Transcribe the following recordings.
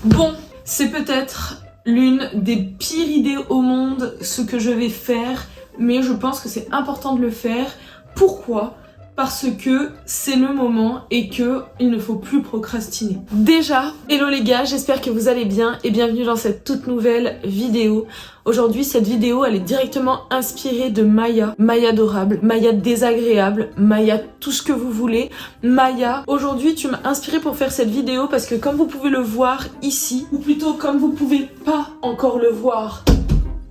Bon, c'est peut-être l'une des pires idées au monde, ce que je vais faire, mais je pense que c'est important de le faire. Pourquoi ? Parce que c'est le moment et que il ne faut plus procrastiner. Déjà, hello les gars, j'espère que vous allez bien et bienvenue dans cette toute nouvelle vidéo. Aujourd'hui, cette vidéo, elle est directement inspirée de Maya. Maya adorable, Maya désagréable, Maya tout ce que vous voulez. Maya, aujourd'hui, tu m'as inspirée pour faire cette vidéo parce que comme vous pouvez le voir ici, ou plutôt comme vous pouvez pas encore le voir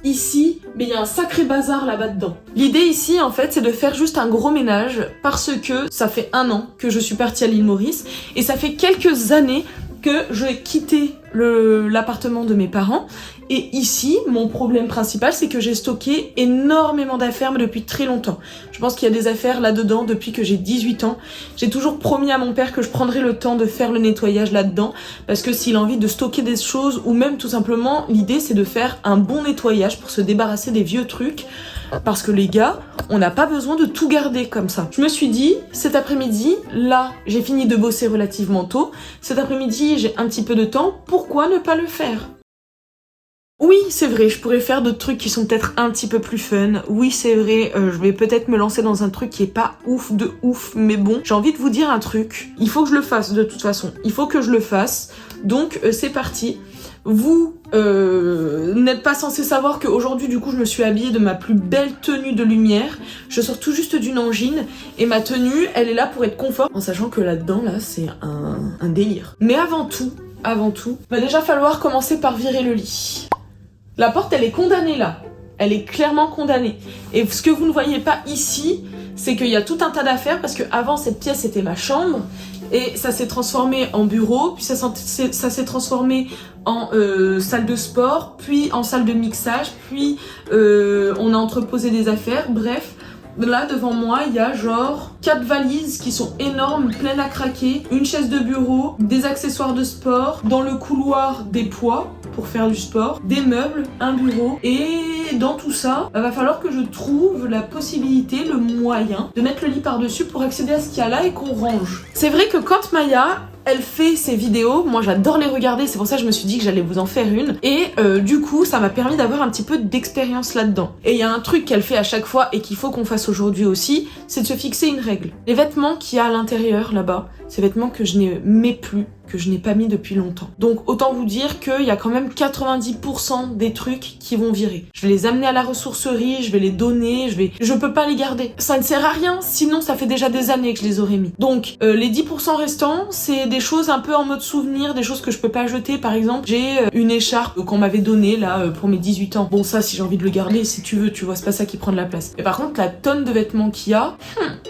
ici, mais il y a un sacré bazar là-bas dedans. L'idée ici, en fait, c'est de faire juste un gros ménage parce que ça fait 1 an que je suis partie à l'île Maurice et ça fait quelques années que j'ai quitté l'appartement de mes parents. Et ici, mon problème principal, c'est que j'ai stocké énormément d'affaires mais depuis très longtemps. Je pense qu'il y a des affaires là-dedans depuis que j'ai 18 ans. J'ai toujours promis à mon père que je prendrais le temps de faire le nettoyage là-dedans parce que s'il a envie de stocker des choses ou même tout simplement, l'idée c'est de faire un bon nettoyage pour se débarrasser des vieux trucs parce que les gars, on n'a pas besoin de tout garder comme ça. Je me suis dit, cet après-midi, là, j'ai fini de bosser relativement tôt. Cet après-midi, j'ai un petit peu de temps. Pourquoi ne pas le faire ? Oui, c'est vrai, je pourrais faire d'autres trucs qui sont peut-être un petit peu plus fun. Oui, c'est vrai, je vais peut-être me lancer dans un truc qui est pas ouf de ouf, mais bon, j'ai envie de vous dire un truc. Il faut que je le fasse de toute façon. Il faut que je le fasse. Donc, c'est parti. Vous n'êtes pas censé savoir qu'aujourd'hui, du coup, je me suis habillée de ma plus belle tenue de lumière. Je sors tout juste d'une angine et ma tenue, elle est là pour être confort, en sachant que là-dedans, là, c'est un délire. Mais avant tout, va déjà falloir commencer par virer le lit. La porte, elle est condamnée là. Elle est clairement condamnée. Et ce que vous ne voyez pas ici, c'est qu'il y a tout un tas d'affaires parce que avant cette pièce c'était ma chambre et ça s'est transformé en bureau, puis ça s'est transformé en salle de sport, puis en salle de mixage, puis on a entreposé des affaires, bref. Là, devant moi, il y a genre 4 valises qui sont énormes, pleines à craquer, une chaise de bureau, des accessoires de sport, dans le couloir des poids pour faire du sport, des meubles, un bureau, et dans tout ça, va falloir que je trouve la possibilité, le moyen de mettre le lit par-dessus pour accéder à ce qu'il y a là et qu'on range. C'est vrai que quand Maya, elle fait ses vidéos, moi j'adore les regarder, c'est pour ça que je me suis dit que j'allais vous en faire une. Et du coup, ça m'a permis d'avoir un petit peu d'expérience là-dedans. Et il y a un truc qu'elle fait à chaque fois et qu'il faut qu'on fasse aujourd'hui aussi, c'est de se fixer une règle. Les vêtements qu'il y a à l'intérieur, là-bas, ces vêtements que je n'aimais plus, que je n'ai pas mis depuis longtemps. Donc autant vous dire qu'il y a quand même 90% des trucs qui vont virer. Je vais les amener à la ressourcerie, je vais les donner, je peux pas les garder. Ça ne sert à rien, sinon ça fait déjà des années que je les aurais mis. Donc les 10% restants, c'est des choses un peu en mode souvenir, des choses que je peux pas jeter. Par exemple, j'ai une écharpe qu'on m'avait donnée là pour mes 18 ans. Bon, ça si j'ai envie de le garder, si tu veux, tu vois, c'est pas ça qui prend de la place. Mais par contre, la tonne de vêtements qu'il y a,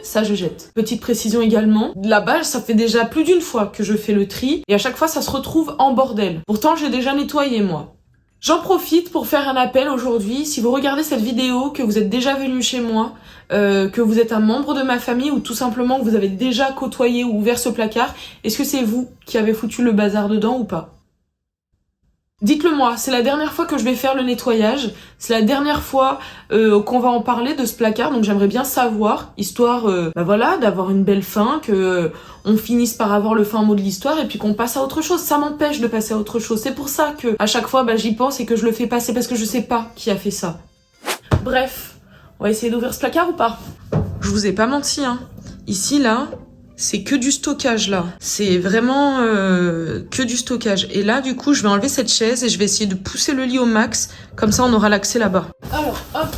ça je jette. Petite précision également, là-bas, ça fait déjà plus d'une fois que je fais le tri et à chaque fois ça se retrouve en bordel. Pourtant, j'ai déjà nettoyé moi. J'en profite pour faire un appel aujourd'hui. Si vous regardez cette vidéo, que vous êtes déjà venu chez moi, que vous êtes un membre de ma famille ou tout simplement que vous avez déjà côtoyé ou ouvert ce placard, est-ce que c'est vous qui avez foutu le bazar dedans ou pas ? Dites-le moi, c'est la dernière fois que je vais faire le nettoyage, c'est la dernière fois qu'on va en parler de ce placard, donc j'aimerais bien savoir, histoire voilà, d'avoir une belle fin, que on finisse par avoir le fin mot de l'histoire et puis qu'on passe à autre chose. Ça m'empêche de passer à autre chose, c'est pour ça que à chaque fois j'y pense et que je le fais passer parce que je sais pas qui a fait ça. Bref, on va essayer d'ouvrir ce placard ou pas ? Je vous ai pas menti, hein. Ici là, c'est que du stockage là. C'est vraiment que du stockage. Et là, du coup, je vais enlever cette chaise et je vais essayer de pousser le lit au max. Comme ça, on aura l'accès là-bas. Alors, hop.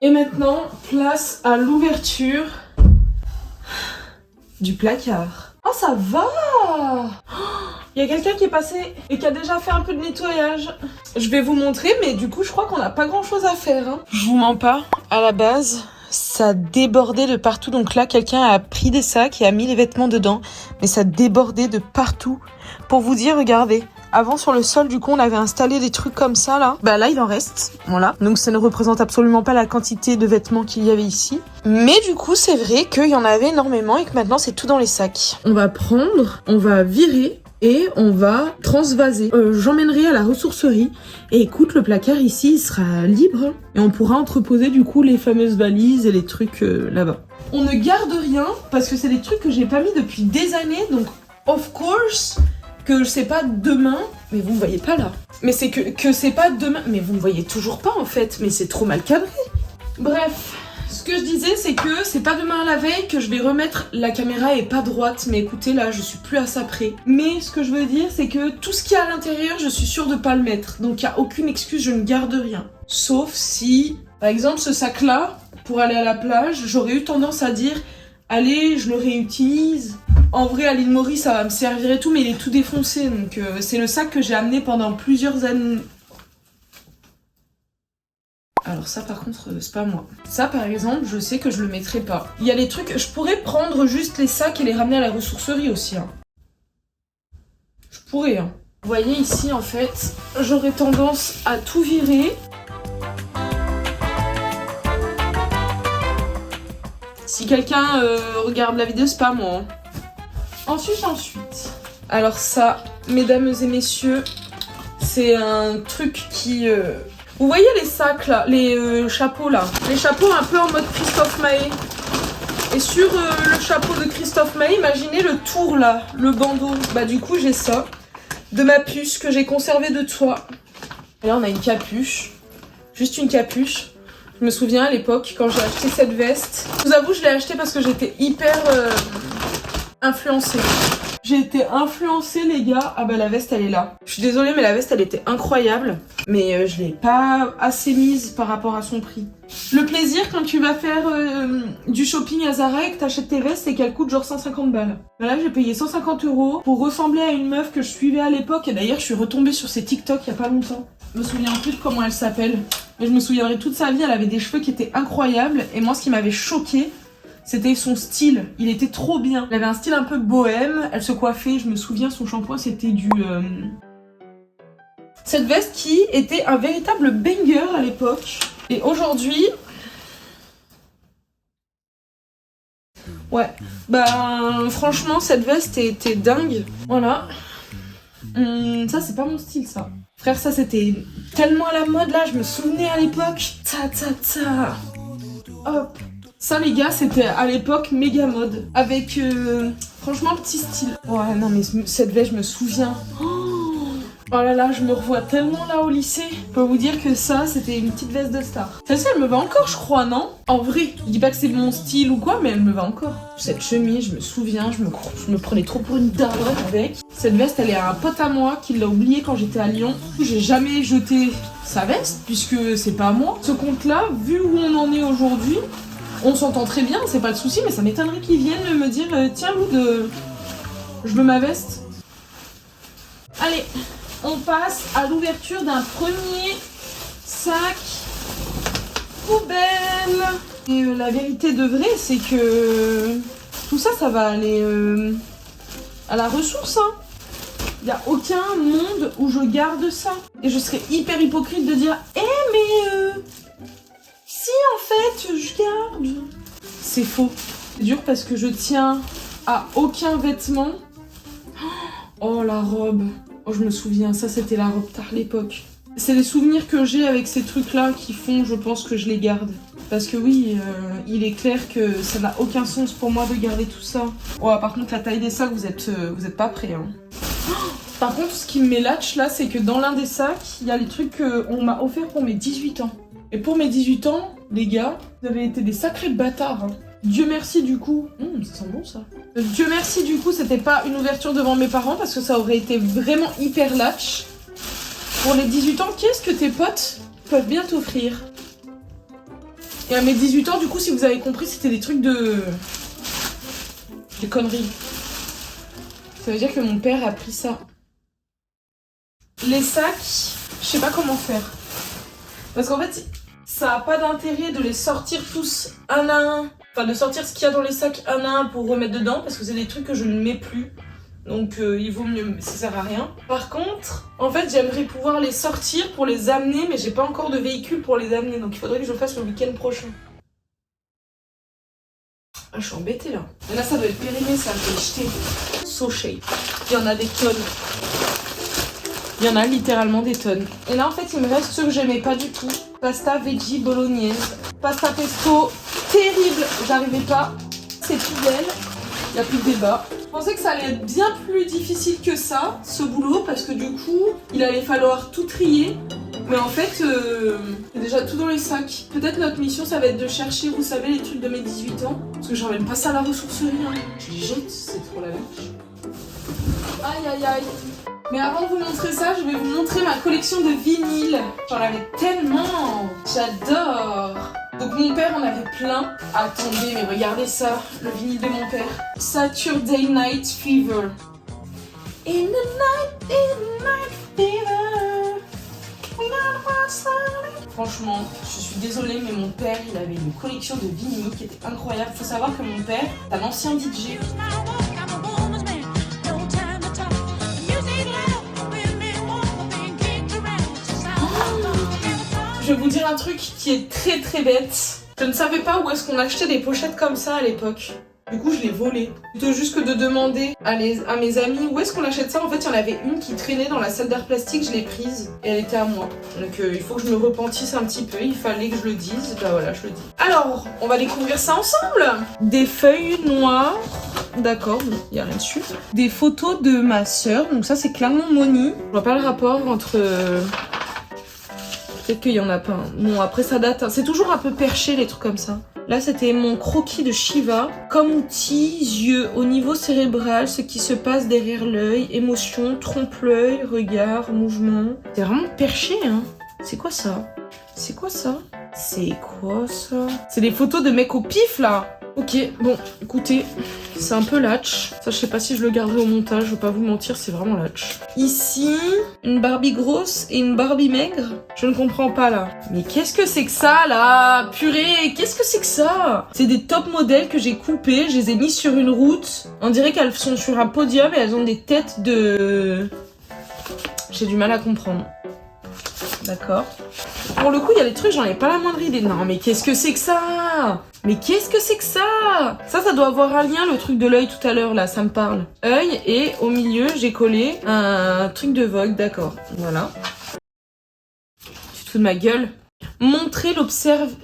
Et maintenant, place à l'ouverture du placard. Oh, ça va! Il y a quelqu'un qui est passé et qui a déjà fait un peu de nettoyage. Je vais vous montrer, mais du coup, je crois qu'on n'a pas grand-chose à faire. Hein. Je vous mens pas. À la base, ça débordait de partout. Donc là, quelqu'un a pris des sacs et a mis les vêtements dedans. Mais ça débordait de partout. Pour vous dire, regardez. Avant, sur le sol, du coup, on avait installé des trucs comme ça, là. Bah là, il en reste. Voilà. Donc ça ne représente absolument pas la quantité de vêtements qu'il y avait ici. Mais du coup, c'est vrai qu'il y en avait énormément et que maintenant, c'est tout dans les sacs. On va prendre, on va virer et on va transvaser. J'emmènerai à la ressourcerie et écoute, le placard ici il sera libre et on pourra entreposer du coup les fameuses valises et les trucs là-bas. On ne garde rien parce que c'est des trucs que j'ai pas mis depuis des années, donc of course que je sais pas demain, mais vous me voyez pas là. Mais c'est que c'est pas demain, mais vous me voyez toujours pas en fait, mais c'est trop mal cadré. Bref, ce que je disais c'est que c'est pas demain à la veille que je vais remettre, la caméra est pas droite, mais écoutez là je suis plus à ça près. Mais ce que je veux dire c'est que tout ce qu'il y a à l'intérieur je suis sûre de pas le mettre, donc il y a aucune excuse, je ne garde rien. Sauf si, par exemple ce sac là, pour aller à la plage, j'aurais eu tendance à dire allez je le réutilise. En vrai, à l'île Maurice, ça va me servir et tout, mais il est tout défoncé, donc c'est le sac que j'ai amené pendant plusieurs années. Alors ça, par contre, c'est pas moi. Ça, par exemple, je sais que je le mettrai pas. Il y a les trucs, je pourrais prendre juste les sacs et les ramener à la ressourcerie aussi. Hein. Je pourrais. Hein. Vous voyez ici, en fait, j'aurais tendance à tout virer. Si quelqu'un regarde la vidéo, c'est pas moi. Hein. Ensuite. Alors ça, mesdames et messieurs, c'est un truc qui... Vous voyez les sacs là, les chapeaux là, les chapeaux un peu en mode Christophe Maé. Et sur le chapeau de Christophe Maé, imaginez le tour là, le bandeau. Bah du coup j'ai ça, de ma puce que j'ai conservé de toi. Et là on a une capuche, juste une capuche. Je me souviens à l'époque quand j'ai acheté cette veste. Je vous avoue je l'ai achetée parce que j'étais hyper... influencée. J'ai été influencée les gars. Ah bah la veste elle est là. Je suis désolée mais la veste elle était incroyable. Mais je l'ai pas assez mise par rapport à son prix. Le plaisir quand tu vas faire du shopping à Zara et que t'achètes tes vestes et qu'elles coûtent genre 150 balles. Bah là j'ai payé 150 € pour ressembler à une meuf que je suivais à l'époque. Et d'ailleurs je suis retombée sur ses TikTok il y a pas longtemps. Je me souviens plus de comment elle s'appelle. Mais je me souviendrai toute sa vie. Elle avait des cheveux qui étaient incroyables. Et moi ce qui m'avait choquée, c'était son style, il était trop bien. Elle avait un style un peu bohème, elle se coiffait, je me souviens, son shampoing c'était du... Cette veste qui était un véritable banger à l'époque. Et aujourd'hui... Ouais, bah franchement cette veste était dingue. Voilà. Ça c'est pas mon style ça. Frère ça c'était tellement à la mode là, je me souvenais à l'époque. Hop. Ça les gars c'était à l'époque méga mode. Avec franchement petit style. Ouais non mais cette veste je me souviens. Oh là là je me revois tellement là au lycée. Je peux vous dire que ça c'était une petite veste de star. Celle-ci elle me va encore je crois non? En vrai je dis pas que c'est mon style ou quoi mais elle me va encore. Cette chemise je me souviens je me prenais trop pour une dame avec. Cette veste elle est à un pote à moi qui l'a oubliée quand j'étais à Lyon. J'ai jamais jeté sa veste puisque c'est pas à moi. Ce compte là vu où on en est aujourd'hui, on s'entend très bien, c'est pas le souci, mais ça m'étonnerait qu'ils viennent me dire tiens Loud, je veux ma veste. Allez, on passe à l'ouverture d'un premier sac poubelle. Et la vérité de vrai, c'est que tout ça, ça va aller à la ressource. Hein. Il n'y a aucun monde où je garde ça. Et je serais hyper hypocrite de dire mais si en fait je garde. C'est faux. C'est dur parce que je tiens à aucun vêtement. Oh la robe. Oh je me souviens, ça c'était la robe tard l'époque. C'est les souvenirs que j'ai avec ces trucs là qui font je pense que je les garde. Parce que oui, il est clair que ça n'a aucun sens pour moi de garder tout ça. Oh par contre la taille des sacs vous êtes pas prêts hein. Par contre ce qui me met latch là c'est que dans l'un des sacs il y a les trucs qu'on m'a offert pour mes 18 ans. Et pour mes 18 ans, les gars, vous avez été des sacrés bâtards. Hein. Dieu merci du coup. Ça sent bon ça. Dieu merci du coup, c'était pas une ouverture devant mes parents parce que ça aurait été vraiment hyper latch. Pour les 18 ans, qu'est-ce que tes potes peuvent bien t'offrir? Et à mes 18 ans, du coup, si vous avez compris, c'était des trucs de... des conneries. Ça veut dire que mon père a pris ça. Les sacs, je sais pas comment faire. Parce qu'en fait, ça a pas d'intérêt de les sortir tous un à un. Enfin, de sortir ce qu'il y a dans les sacs un à un pour remettre dedans, parce que c'est des trucs que je ne mets plus. Donc il vaut mieux, ça sert à rien. Par contre, en fait, j'aimerais pouvoir les sortir pour les amener, mais j'ai pas encore de véhicule pour les amener. Donc il faudrait que je le fasse le week-end prochain. Ah, je suis embêtée là. Et là, ça doit être périmé, ça, je vais jeter. So shape. Il y en a des tonnes. Il y en a littéralement des tonnes. Et là, en fait, il me reste ceux que j'aimais pas du tout. Pasta veggie bolognaise. Pasta pesto, terrible. J'arrivais pas. C'est fidèle. Il n'y a plus de débat. Je pensais que ça allait être bien plus difficile que ça, ce boulot, parce que du coup, il allait falloir tout trier. Mais en fait, c'est déjà tout dans les sacs. Peut-être notre mission, ça va être de chercher, vous savez, les trucs de mes 18 ans. Parce que j'emmène pas ça à la ressourcerie. Hein. Je les jette, c'est trop la vache. Aïe, aïe, aïe. Mais avant de vous montrer ça, je vais vous montrer ma collection de vinyles. J'en avais tellement. J'adore. Donc mon père en avait plein. Attendez, mais regardez ça, le vinyle de mon père. Saturday Night Fever. In the night fever. Franchement, je suis désolée, mais mon père, il avait une collection de vinyles qui était incroyable. Faut savoir que mon père est un ancien DJ. Je vais vous dire un truc qui est très très bête. Je ne savais pas où est-ce qu'on achetait des pochettes comme ça à l'époque. Du coup, je l'ai volé. Plutôt juste que de demander à mes amis où est-ce qu'on achète ça. En fait, il y en avait une qui traînait dans la salle d'art plastique, je l'ai prise et elle était à moi. Donc il faut que je me repentisse un petit peu, il fallait que je le dise. Bah voilà, je le dis. Alors, on va découvrir ça ensemble. Des feuilles noires. D'accord, bon, il n'y a rien dessus. Des photos de ma sœur. Donc ça, c'est clairement Moni. Je vois pas le rapport entre... Peut-être qu'il y en a pas. Bon, après ça date. C'est toujours un peu perché les trucs comme ça. Là, c'était mon croquis de Shiva. Comme outil, yeux, au niveau cérébral, ce qui se passe derrière l'œil, émotion, trompe-l'œil, regard, mouvement. C'est vraiment perché, hein. C'est quoi ça? C'est quoi ça? C'est quoi ça? C'est des photos de mecs au pif, là. Ok, bon, écoutez, c'est un peu latch. Ça, je sais pas si je le garderai au montage, je vais pas vous mentir, c'est vraiment latch. Ici, une Barbie grosse et une Barbie maigre. Je ne comprends pas, là. Mais qu'est-ce que c'est que ça, là? Purée, qu'est-ce que c'est que ça? C'est des top modèles que j'ai coupés, je les ai mis sur une route. On dirait qu'elles sont sur un podium et elles ont des têtes de... J'ai du mal à comprendre. D'accord. Pour le coup, il y a des trucs, j'en ai pas la moindre idée. Non, mais qu'est-ce que c'est que ça? Mais qu'est-ce que c'est que ça? Ça doit avoir un lien, le truc de l'œil tout à l'heure, là, ça me parle. Œil, et au milieu, j'ai collé un truc de Vogue, d'accord. Voilà. Tu te fous de ma gueule? Montrer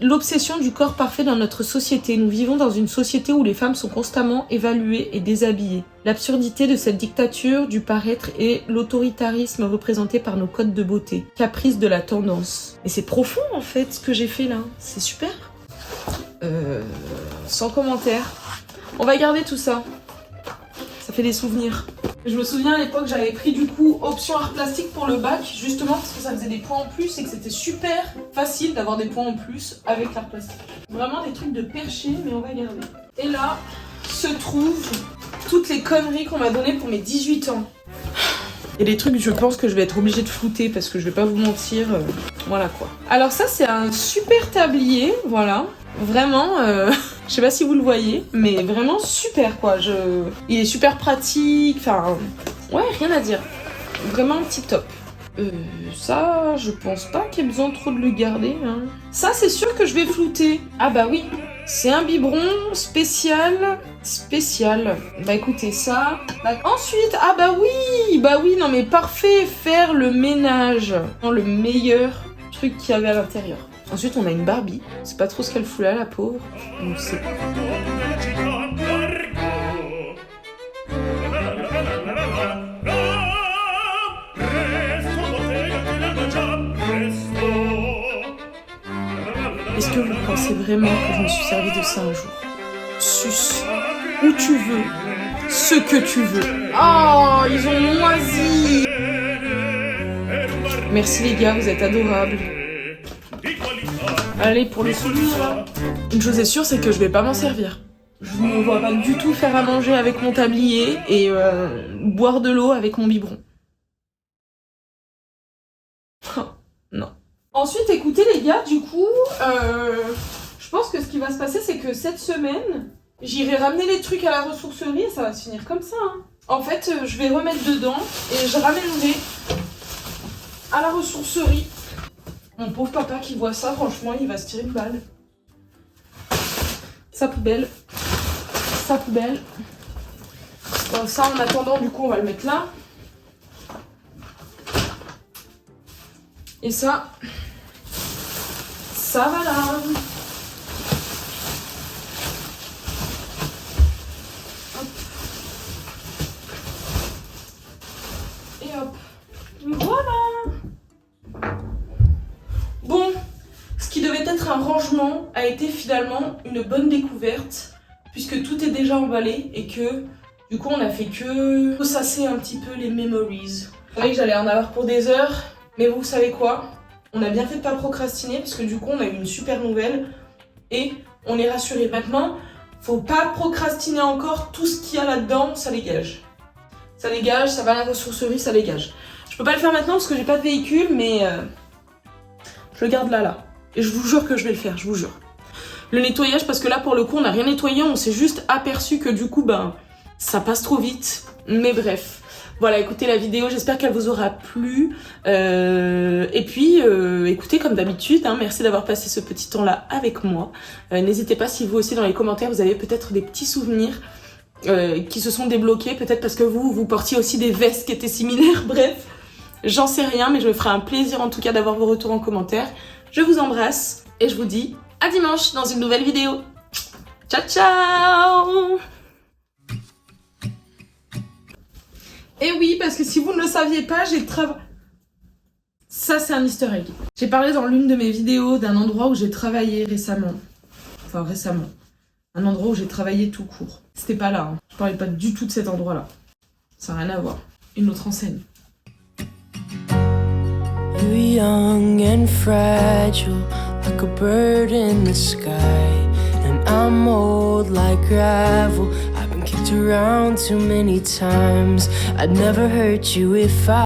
l'obsession du corps parfait dans notre société. Nous vivons dans une société où les femmes sont constamment évaluées et déshabillées. L'absurdité de cette dictature du paraître et l'autoritarisme représenté par nos codes de beauté. Caprice de la tendance. Et c'est profond en fait ce que j'ai fait là. C'est super. Sans commentaire. On va garder tout ça. Ça fait des souvenirs. Je me souviens à l'époque, j'avais pris du coup option art plastique pour le bac, justement parce que ça faisait des points en plus et que c'était super facile d'avoir des points en plus avec l'art plastique. Vraiment des trucs de perché, mais on va garder. Et là se trouvent toutes les conneries qu'on m'a données pour mes 18 ans. Et les trucs, je pense que je vais être obligée de flouter parce que je vais pas vous mentir. Voilà quoi. Alors ça, c'est un super tablier, voilà. Vraiment, je sais pas si vous le voyez, mais vraiment super quoi. Il est super pratique, enfin, ouais, rien à dire. Vraiment tip top. Ça, je pense pas qu'il y ait besoin trop de le garder. Hein. Ça, c'est sûr que je vais flouter. Ah bah oui, c'est un biberon spécial. Bah écoutez ça. Ensuite, ah bah oui, non mais parfait, faire le ménage. Non, le meilleur truc qu'il y avait à l'intérieur. Ensuite, on a une Barbie. C'est pas trop ce qu'elle fout là, la pauvre. Donc c'est... Est-ce que vous pensez vraiment que je me suis servi de ça un jour? Suce, où tu veux, ce que tu veux. Oh, ils ont moisi. Merci les gars, vous êtes adorables. Allez, pour le souvenir, une chose est sûre, c'est que je vais pas m'en servir. Je ne vois pas du tout faire à manger avec mon tablier et boire de l'eau avec mon biberon. Non. Ensuite, écoutez les gars, du coup, je pense que ce qui va se passer, c'est que cette semaine, j'irai ramener les trucs à la ressourcerie et ça va se finir comme ça. Hein. En fait, je vais remettre dedans et je ramènerai à la ressourcerie. Mon pauvre papa qui voit ça, franchement, il va se tirer une balle. Sa poubelle. sa poubelle. Bon, ça en attendant, du coup, on va le mettre là. Et ça va là. Hop. Et hop. Voilà. Bon, ce qui devait être un rangement a été finalement une bonne découverte, puisque tout est déjà emballé et que du coup on a fait que ressasser un petit peu les memories. Je savais que j'allais en avoir pour des heures, mais vous savez quoi? On a bien fait de pas procrastiner, parce que du coup on a eu une super nouvelle et on est rassuré. Maintenant, faut pas procrastiner encore, tout ce qu'il y a là-dedans, ça dégage. Ça dégage, ça va à la ressourcerie, ça dégage. Je peux pas le faire maintenant parce que j'ai pas de véhicule, mais je le garde là. Et je vous jure que je vais le faire, je vous jure. Le nettoyage, parce que là pour le coup on n'a rien nettoyé, on s'est juste aperçu que du coup ça passe trop vite. Mais bref, voilà, écoutez la vidéo, j'espère qu'elle vous aura plu. Et puis écoutez, comme d'habitude, merci d'avoir passé ce petit temps là avec moi. N'hésitez pas, si vous aussi dans les commentaires vous avez peut-être des petits souvenirs qui se sont débloqués, peut-être parce que vous portiez aussi des vestes qui étaient similaires. Bref, j'en sais rien, mais je me ferai un plaisir en tout cas d'avoir vos retours en commentaire. Je vous embrasse et je vous dis à dimanche dans une nouvelle vidéo. Ciao ciao. Et oui, parce que si vous ne le saviez pas, j'ai travaillé... Ça, c'est un easter egg. J'ai parlé dans l'une de mes vidéos d'un endroit où j'ai travaillé récemment. Enfin, récemment. Un endroit où j'ai travaillé tout court. C'était pas là, Je parlais pas du tout de cet endroit-là. Ça n'a rien à voir. Une autre enseigne. You're young and fragile, like a bird in the sky. And I'm old like gravel. I've been kicked around too many times. I'd never hurt you if I